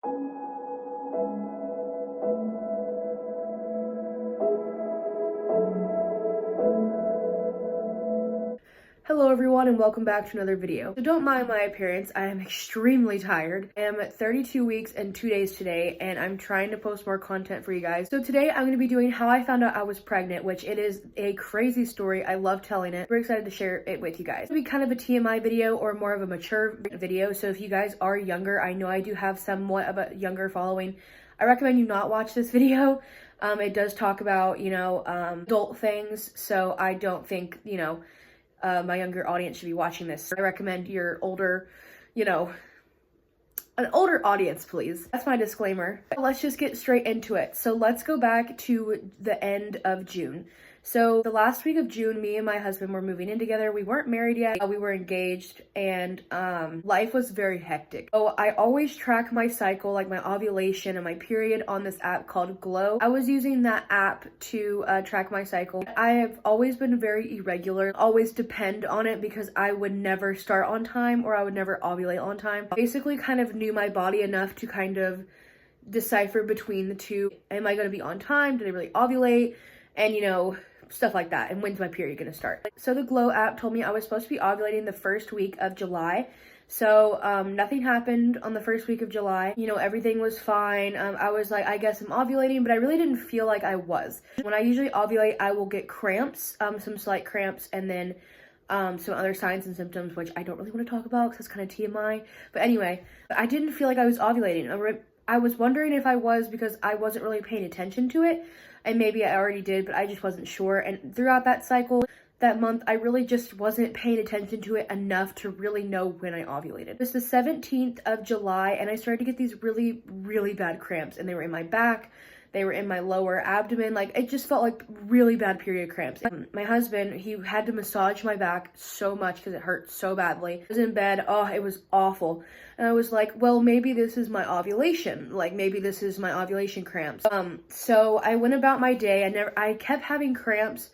Hello everyone and welcome back to another video. So don't mind my appearance, I am extremely tired. I am at 32 weeks and 2 days today and I'm trying to post more content for you guys. So today I'm going to be doing how I found out I was pregnant, which it is a crazy story. I love telling it. We're excited to share it with you guys. It'll be kind of a TMI video or more of a mature video. So if you guys are younger, I know I do have somewhat of a younger following. I recommend you not watch this video. It does talk about, adult things. So I don't think, my younger audience should be watching this. I recommend your older, an older audience, please. That's my disclaimer. Let's just get straight into it. So let's go back to the end of June. So the last week of June, me and my husband were moving in together. We weren't married yet. We were engaged and life was very hectic. So I always track my cycle, like my ovulation and my period on this app called Glow. I was using that app to track my cycle. I have always been very irregular, always depend on it because I would never start on time or I would never ovulate on time. Basically kind of knew my body enough to kind of decipher between the two. Am I going to be on time? Did I really ovulate? And stuff like that, and when's my period gonna start. So the Glow app told me I was supposed to be ovulating the first week of July. So nothing happened on the first week of July. Everything was fine. I was like, I guess I'm ovulating, but I really didn't feel like I was. When I usually ovulate, I will get cramps, some slight cramps, and then some other signs and symptoms, which I don't really want to talk about because it's kind of TMI. But anyway, I didn't feel like I was ovulating. I was wondering if I was because I wasn't really paying attention to it. And maybe I already did, but I just wasn't sure. And throughout that cycle, that month, I really just wasn't paying attention to it enough to really know when I ovulated. It was the 17th of July, and I started to get these really, really bad cramps. And they were in my back. They were in my lower abdomen. Like, it just felt like really bad period cramps. My husband, he had to massage my back so much because it hurt so badly. I was in bed. Oh, it was awful. And I was like, well, maybe this is my ovulation. Like, maybe this is my ovulation cramps. So I went about my day. I kept having cramps.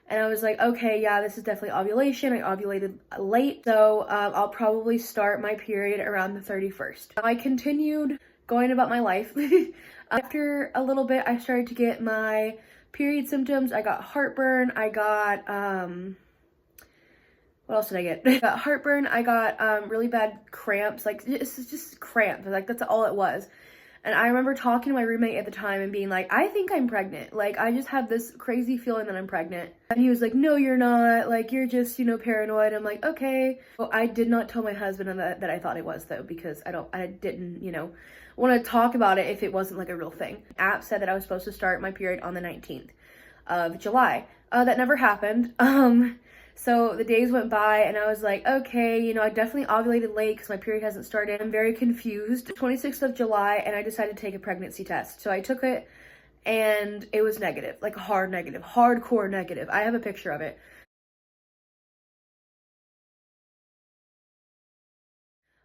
And I was like, okay, yeah, this is definitely ovulation. I ovulated late. So I'll probably start my period around the 31st. I continued going about my life. After a little bit, I started to get my period symptoms. I got heartburn. I got, what else did I get? I got heartburn. I got really bad cramps. Like, it's just cramps. Like, that's all it was. And I remember talking to my roommate at the time and being like, I think I'm pregnant. Like, I just have this crazy feeling that I'm pregnant. And he was like, no, you're not. Like, you're just, paranoid. I'm like, okay. Well, I did not tell my husband that I thought it was, though, because I didn't, want to talk about it if it wasn't like a real thing. The app said that I was supposed to start my period on the 19th of July. That never happened. So the days went by and I was like, okay, I definitely ovulated late because my period hasn't started. I'm very confused. 26th of July, and I decided to take a pregnancy test. So I took it and it was negative, like hard negative, hardcore negative. I have a picture of it.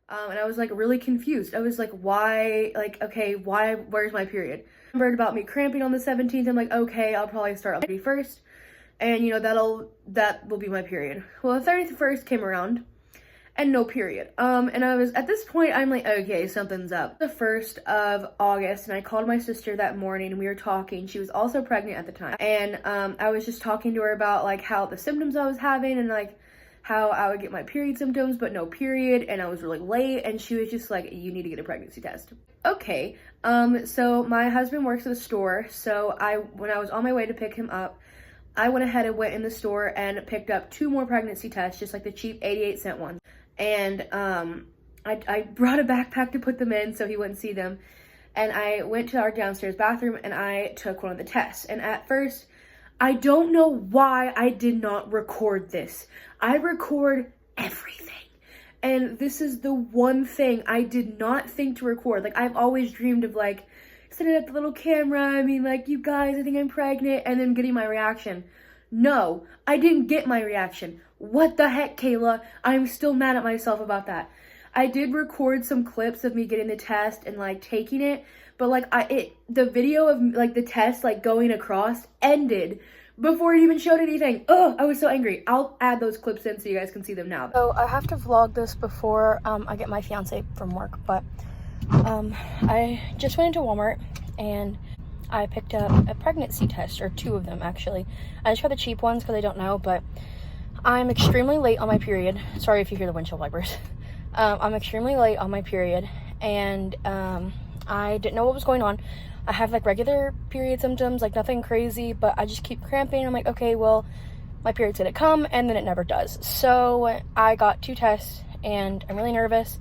And I was like really confused. I was like, why? Like, okay, why? Where's my period? I remembered about me cramping on the 17th. I'm like, okay, I'll probably start on the 31st. And that will be my period. Well, the 31st came around and no period. And I was, at this point, I'm like, okay, something's up. The 1st of August, and I called my sister that morning and we were talking. She was also pregnant at the time. And I was just talking to her about like how the symptoms I was having and like how I would get my period symptoms, but no period, and I was really late, and she was just like, you need to get a pregnancy test. Okay, so my husband works at a store, so when I was on my way to pick him up, I went ahead and went in the store and picked up 2 more pregnancy tests, just like the cheap 88-cent ones, and I brought a backpack to put them in so he wouldn't see them, and I went to our downstairs bathroom, and I took one of the tests, and at first, I don't know why I did not record this. I record everything. And this is the one thing I did not think to record. Like, I've always dreamed of, like, setting up the little camera. I mean, like, you guys, I think I'm pregnant. And then getting my reaction. No, I didn't get my reaction. What the heck, Kayla? I'm still mad at myself about that. I did record some clips of me getting the test and, like, taking it. But, like, the video of, like, the test, like, going across ended before it even showed anything. Oh, I was so angry. I'll add those clips in so you guys can see them now. So I have to vlog this before I get my fiance from work, but I just went into Walmart and I picked up a pregnancy test, or 2 of them actually. I just got the cheap ones because I don't know, but I'm extremely late on my period. Sorry if you hear the windshield wipers. I'm extremely late on my period, and I didn't know what was going on. I have like regular period symptoms, like nothing crazy, but I just keep cramping. I'm like, okay, well, my period's gonna come, and then it never does. So I got 2 tests, and I'm really nervous.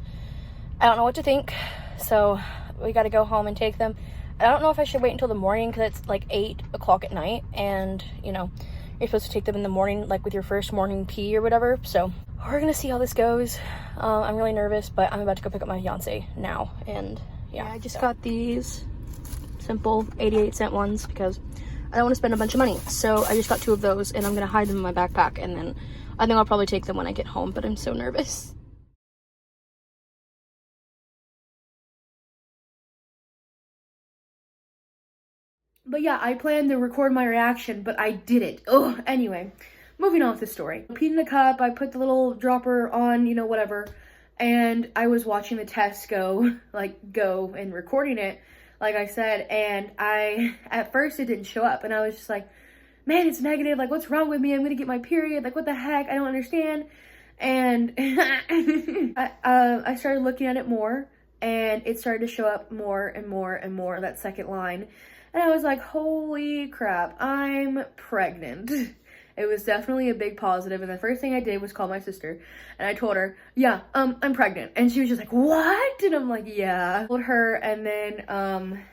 I don't know what to think, so we got to go home and take them. I don't know if I should wait until the morning because it's like 8 o'clock at night, and you know, you're supposed to take them in the morning, like with your first morning pee or whatever. So we're gonna see how this goes. I'm really nervous, but I'm about to go pick up my fiance now, and yeah, I just got these simple 88-cent ones because I don't want to spend a bunch of money. So I just got 2 of those, and I'm gonna hide them in my backpack, and then I think I'll probably take them when I get home, but I'm so nervous. But yeah, I planned to record my reaction, but I didn't. Oh, anyway, moving on with the story. I peed in the cup, I put the little dropper on, you know, whatever, and I was watching the test go and recording it, like I said, and at first it didn't show up, and I was just like, man, it's negative, like, what's wrong with me? I'm gonna get my period, like, what the heck? I don't understand. And I started looking at it more, and it started to show up more and more and more, that second line. And I was like, holy crap, I'm pregnant. It was definitely a big positive. And the first thing I did was call my sister. And I told her, yeah, I'm pregnant. And she was just like, what? And I'm like, yeah. I told her, and then,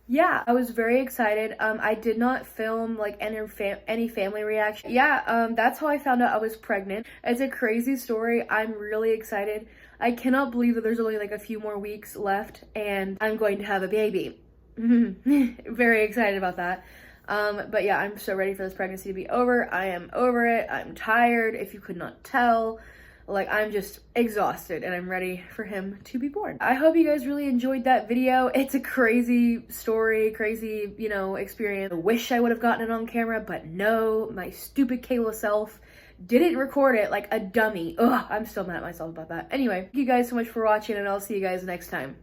yeah, I was very excited. I did not film like any family reaction. Yeah, that's how I found out I was pregnant. It's a crazy story. I'm really excited. I cannot believe that there's only like a few more weeks left and I'm going to have a baby. Very excited about that. But yeah, I'm so ready for this pregnancy to be over. I am over it. I'm tired, if you could not tell. Like, I'm just exhausted and I'm ready for him to be born. I hope you guys really enjoyed that video. It's a crazy story, crazy, you know, experience. I wish I would have gotten it on camera, but no, my stupid Kayla self didn't record it like a dummy. Ugh, I'm still mad at myself about that. Anyway, thank you guys so much for watching, and I'll see you guys next time.